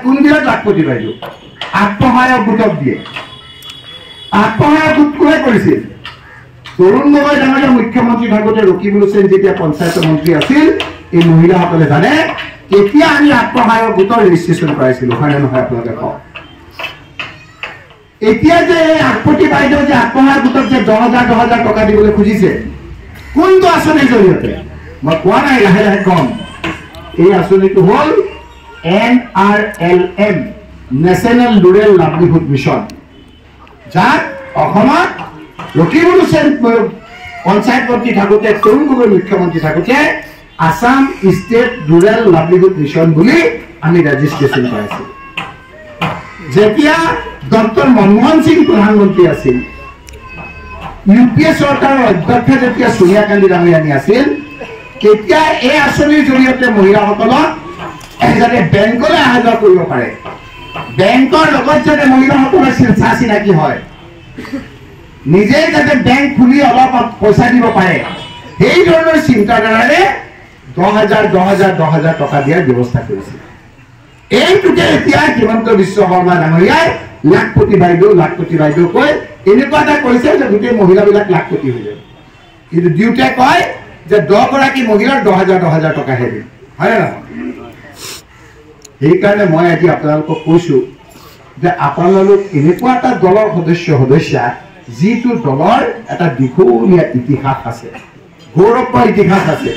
কোনবিলাক লাখপতি বাইদেউ আত্মসহায়ক গোটক দিয়ে আত্মসহায়ক গোট কোনে কৰিছিল তৰুণ গগৈ ডাঙৰীয়া মুখ্যমন্ত্ৰী থাকোঁতে ৰকিবুল হুছেইন যেতিয়া পঞ্চায়তৰ মন্ত্ৰী আছিল এই মহিলাসকলে জানে কেতিয়া আমি আত্মসহায়ক গোটৰ ৰেজিষ্ট্ৰেশ্যন কৰাইছিলো হয় নে নহয় আপোনালোকে কওক এতিয়া যে লাখপতি বাইদেউ যে আত্মসহায়ক গোটক যে 10,000 টকা দিবলৈ খুজিছে কোনটো আঁচনিৰ জৰিয়তে মই কোৱা নাই লাহে লাহে কম এই আঁচনিটো হ'ল NRLM national rural livelihood mission যাক অসমত ৰকিবুল হুছেইন পঞ্চায়ত মন্ত্ৰী থাকোঁতে তৰুণ গগৈ মুখ্যমন্ত্ৰী থাকোঁতে Assam state rural livelihood mission বুলি আমি ৰেজিষ্ট্ৰেশ্যন কৰাইছিলোঁ যেতিয়া ডক্টৰ মনমোহন সিং প্ৰধানমন্ত্ৰী আছিল UPA চৰকাৰৰ অধ্যক্ষ যেতিয়া সোনিয়া গান্ধী ডাঙৰীয়ানী আছিল কেতিয়া এই আঁচনিৰ জৰিয়তে মহিলাসকলক যাতে বেংকলৈ অহা যোৱা কৰিব পাৰে বেংকৰ লগত যাতে মহিলাসকলৰ চিনাকি হয় নিজে যাতে বেংক খুলি অলপ পইচা দিব পাৰে সেই ধৰণৰ চিন্তাধাৰাৰে 10,000 টকা দিয়াৰ ব্যৱস্থা কৰিছিল এইটোকে এতিয়া হিমন্ত বিশ্ব শৰ্মা ডাঙৰীয়াই লাখপতি বাইদেউ কৈ এনেকুৱা এটা কৈছে যে গোটেই মহিলাবিলাক লাখপতি হৈ যাব কিন্তু দিওঁতে কয় যে 10 গৰাকী মহিলাৰ 10,000 টকাহে দিম হয় না সেইকাৰণে মই আজি আপোনালোকক কৈছো যে আপোনালোক এনেকুৱা এটা দলৰ সদস্যা যিটো দলৰ এটা দীঘলীয়া ইতিহাস আছে গৌৰৱময় ইতিহাস আছে